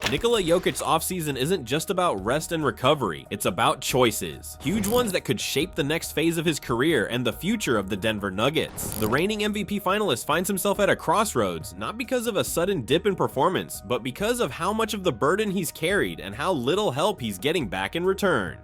Nikola Jokic's offseason isn't just about rest and recovery, it's about choices. Huge ones that could shape the next phase of his career and the future of the Denver Nuggets. The reigning MVP finalist finds himself at a crossroads, not because of a sudden dip in performance, but because of how much of the burden he's carried and how little help he's getting back in return.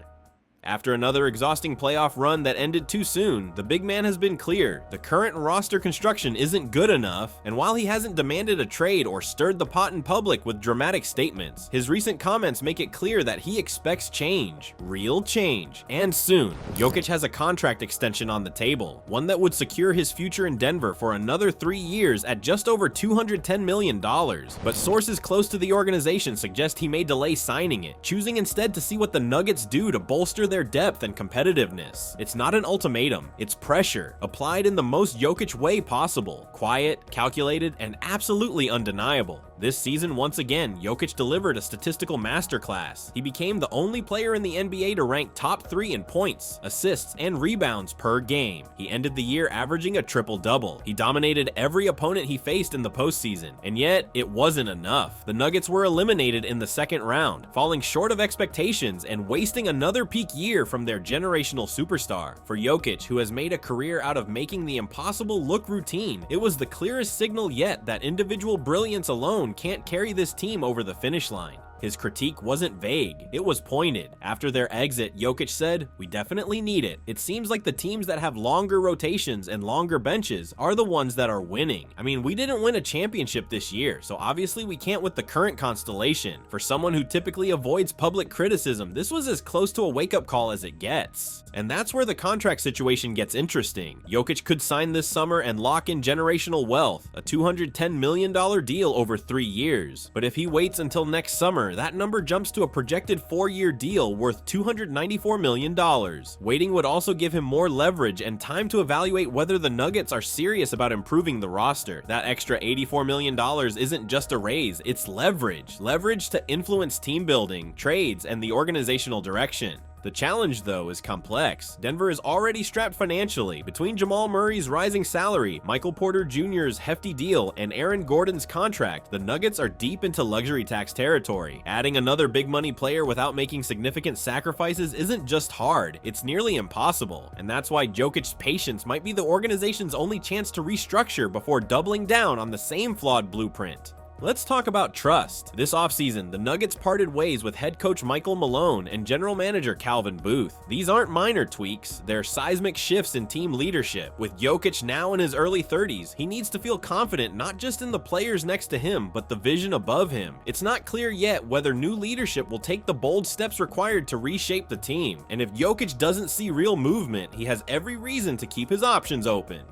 After another exhausting playoff run that ended too soon, the big man has been clear. The current roster construction isn't good enough, and while he hasn't demanded a trade or stirred the pot in public with dramatic statements, his recent comments make it clear that he expects change. Real change. And soon. Jokic has a contract extension on the table, one that would secure his future in Denver for another 3 years at just over $210 million. But sources close to the organization suggest he may delay signing it, choosing instead to see what the Nuggets do to bolster their depth and competitiveness. It's not an ultimatum, it's pressure, applied in the most Jokic way possible. Quiet, calculated, and absolutely undeniable. This season, once again, Jokic delivered a statistical masterclass. He became the only player in the NBA to rank top 3 in points, assists, and rebounds per game. He ended the year averaging a triple-double. He dominated every opponent he faced in the postseason, and yet, it wasn't enough. The Nuggets were eliminated in the second round, falling short of expectations and wasting another peak year from their generational superstar. For Jokic, who has made a career out of making the impossible look routine, it was the clearest signal yet that individual brilliance alone can't carry this team over the finish line. His critique wasn't vague, it was pointed. After their exit, Jokic said, "We definitely need it. It seems like the teams that have longer rotations and longer benches are the ones that are winning. I mean, we didn't win a championship this year, so obviously we can't with the current constellation." For someone who typically avoids public criticism, this was as close to a wake-up call as it gets. And that's where the contract situation gets interesting. Jokic could sign this summer and lock in generational wealth, a $210 million deal over 3 years. But if he waits until next summer, that number jumps to a projected 4-year deal worth $294 million. Waiting would also give him more leverage and time to evaluate whether the Nuggets are serious about improving the roster. That extra $84 million isn't just a raise, it's leverage. Leverage to influence team building, trades, and the organizational direction. The challenge, though, is complex. Denver is already strapped financially. Between Jamal Murray's rising salary, Michael Porter Jr.'s hefty deal, and Aaron Gordon's contract, the Nuggets are deep into luxury tax territory. Adding another big money player without making significant sacrifices isn't just hard, it's nearly impossible. And that's why Jokic's patience might be the organization's only chance to restructure before doubling down on the same flawed blueprint. Let's talk about trust. This offseason, the Nuggets parted ways with head coach Michael Malone and general manager Calvin Booth. These aren't minor tweaks, they're seismic shifts in team leadership. With Jokic now in his early 30s, he needs to feel confident not just in the players next to him, but the vision above him. It's not clear yet whether new leadership will take the bold steps required to reshape the team. And if Jokic doesn't see real movement, he has every reason to keep his options open.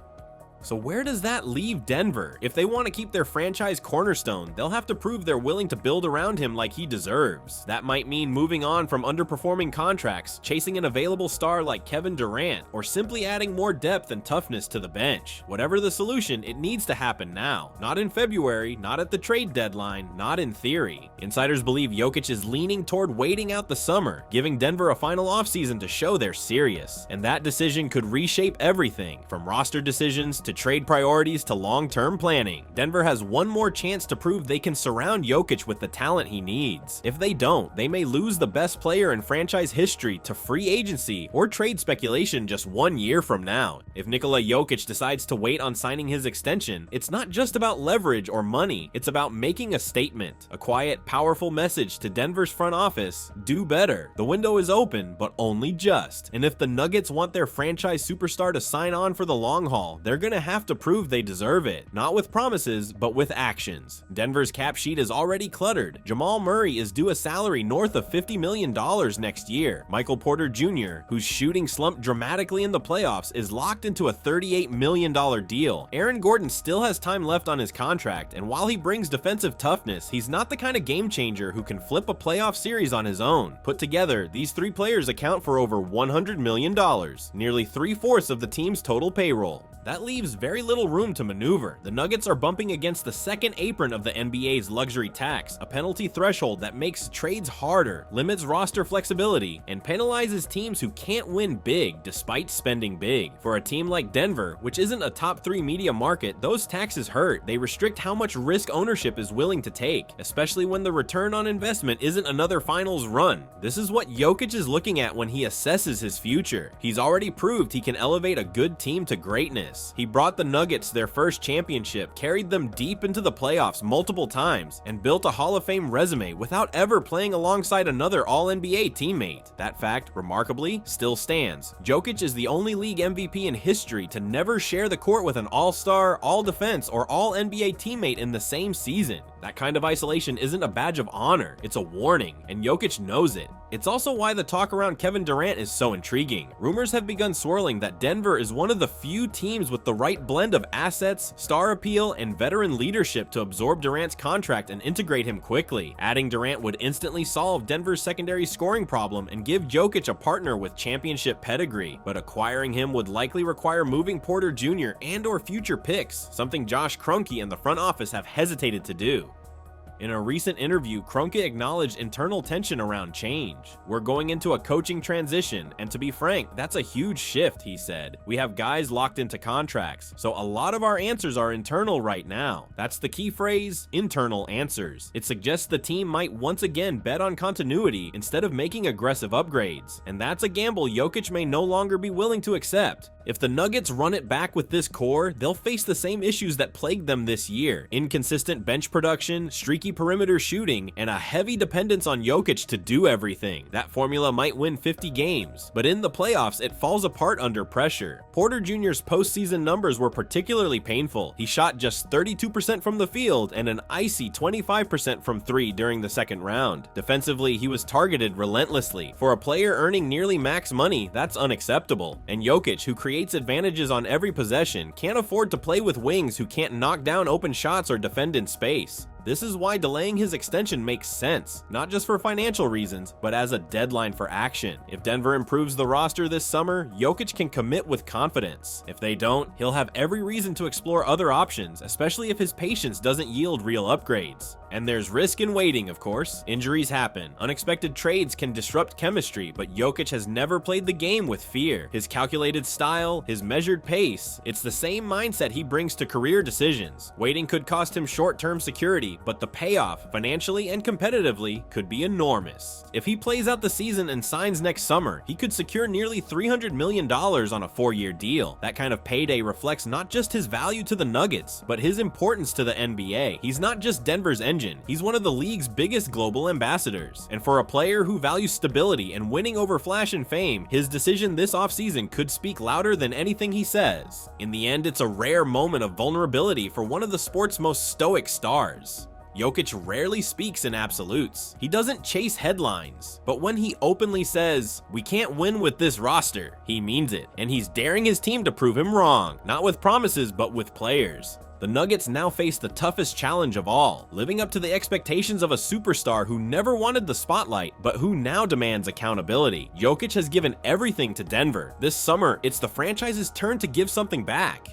So where does that leave Denver? If they want to keep their franchise cornerstone, they'll have to prove they're willing to build around him like he deserves. That might mean moving on from underperforming contracts, chasing an available star like Kevin Durant, or simply adding more depth and toughness to the bench. Whatever the solution, it needs to happen now. Not in February, not at the trade deadline, not in theory. Insiders believe Jokic is leaning toward waiting out the summer, giving Denver a final offseason to show they're serious. And that decision could reshape everything, from roster decisions to trade priorities to long-term planning. Denver has one more chance to prove they can surround Jokic with the talent he needs. If they don't, they may lose the best player in franchise history to free agency or trade speculation just 1 year from now. If Nikola Jokic decides to wait on signing his extension, it's not just about leverage or money, it's about making a statement. A quiet, powerful message to Denver's front office: do better. The window is open, but only just. And if the Nuggets want their franchise superstar to sign on for the long haul, they're gonna have to prove they deserve it. Not with promises, but with actions. Denver's cap sheet is already cluttered. Jamal Murray is due a salary north of $50 million next year. Michael Porter Jr., whose shooting slumped dramatically in the playoffs, is locked into a $38 million deal. Aaron Gordon still has time left on his contract, and while he brings defensive toughness, he's not the kind of game changer who can flip a playoff series on his own. Put together, these 3 players account for over $100 million, nearly 3/4 of the team's total payroll. That leaves very little room to maneuver. The Nuggets are bumping against the second apron of the NBA's luxury tax, a penalty threshold that makes trades harder, limits roster flexibility, and penalizes teams who can't win big despite spending big. For a team like Denver, which isn't a top 3 media market, those taxes hurt. They restrict how much risk ownership is willing to take, especially when the return on investment isn't another finals run. This is what Jokic is looking at when he assesses his future. He's already proved he can elevate a good team to greatness. He brought the Nuggets their first championship, carried them deep into the playoffs multiple times, and built a Hall of Fame resume without ever playing alongside another All-NBA teammate. That fact, remarkably, still stands. Jokic is the only league MVP in history to never share the court with an All-Star, All-Defense, or All-NBA teammate in the same season. That kind of isolation isn't a badge of honor, it's a warning, and Jokic knows it. It's also why the talk around Kevin Durant is so intriguing. Rumors have begun swirling that Denver is one of the few teams with the right blend of assets, star appeal, and veteran leadership to absorb Durant's contract and integrate him quickly. Adding Durant would instantly solve Denver's secondary scoring problem and give Jokic a partner with championship pedigree, but acquiring him would likely require moving Porter Jr. and/or future picks, something Josh Kroenke and the front office have hesitated to do. In a recent interview, Kroenke acknowledged internal tension around change. "We're going into a coaching transition, and to be frank, that's a huge shift," he said. "We have guys locked into contracts, so a lot of our answers are internal right now." That's the key phrase, internal answers. It suggests the team might once again bet on continuity instead of making aggressive upgrades, and that's a gamble Jokic may no longer be willing to accept. If the Nuggets run it back with this core, they'll face the same issues that plagued them this year: inconsistent bench production, streaky perimeter shooting, and a heavy dependence on Jokic to do everything. That formula might win 50 games, but in the playoffs, it falls apart under pressure. Porter Jr.'s postseason numbers were particularly painful. He shot just 32% from the field and an icy 25% from 3 during the second round. Defensively, he was targeted relentlessly. For a player earning nearly max money, that's unacceptable. And Jokic, who creates advantages on every possession, can't afford to play with wings who can't knock down open shots or defend in space. This is why delaying his extension makes sense, not just for financial reasons, but as a deadline for action. If Denver improves the roster this summer, Jokic can commit with confidence. If they don't, he'll have every reason to explore other options, especially if his patience doesn't yield real upgrades. And there's risk in waiting, of course. Injuries happen. Unexpected trades can disrupt chemistry, but Jokic has never played the game with fear. His calculated style, his measured pace, it's the same mindset he brings to career decisions. Waiting could cost him short-term security, but the payoff, financially and competitively, could be enormous. If he plays out the season and signs next summer, he could secure nearly $300 million on a 4-year deal. That kind of payday reflects not just his value to the Nuggets, but his importance to the NBA. He's not just Denver's engine, he's one of the league's biggest global ambassadors. And for a player who values stability and winning over flash and fame, his decision this offseason could speak louder than anything he says. In the end, it's a rare moment of vulnerability for one of the sport's most stoic stars. Jokic rarely speaks in absolutes. He doesn't chase headlines. But when he openly says, "We can't win with this roster," he means it. And he's daring his team to prove him wrong. Not with promises, but with players. The Nuggets now face the toughest challenge of all, living up to the expectations of a superstar who never wanted the spotlight, but who now demands accountability. Jokic has given everything to Denver. This summer, it's the franchise's turn to give something back.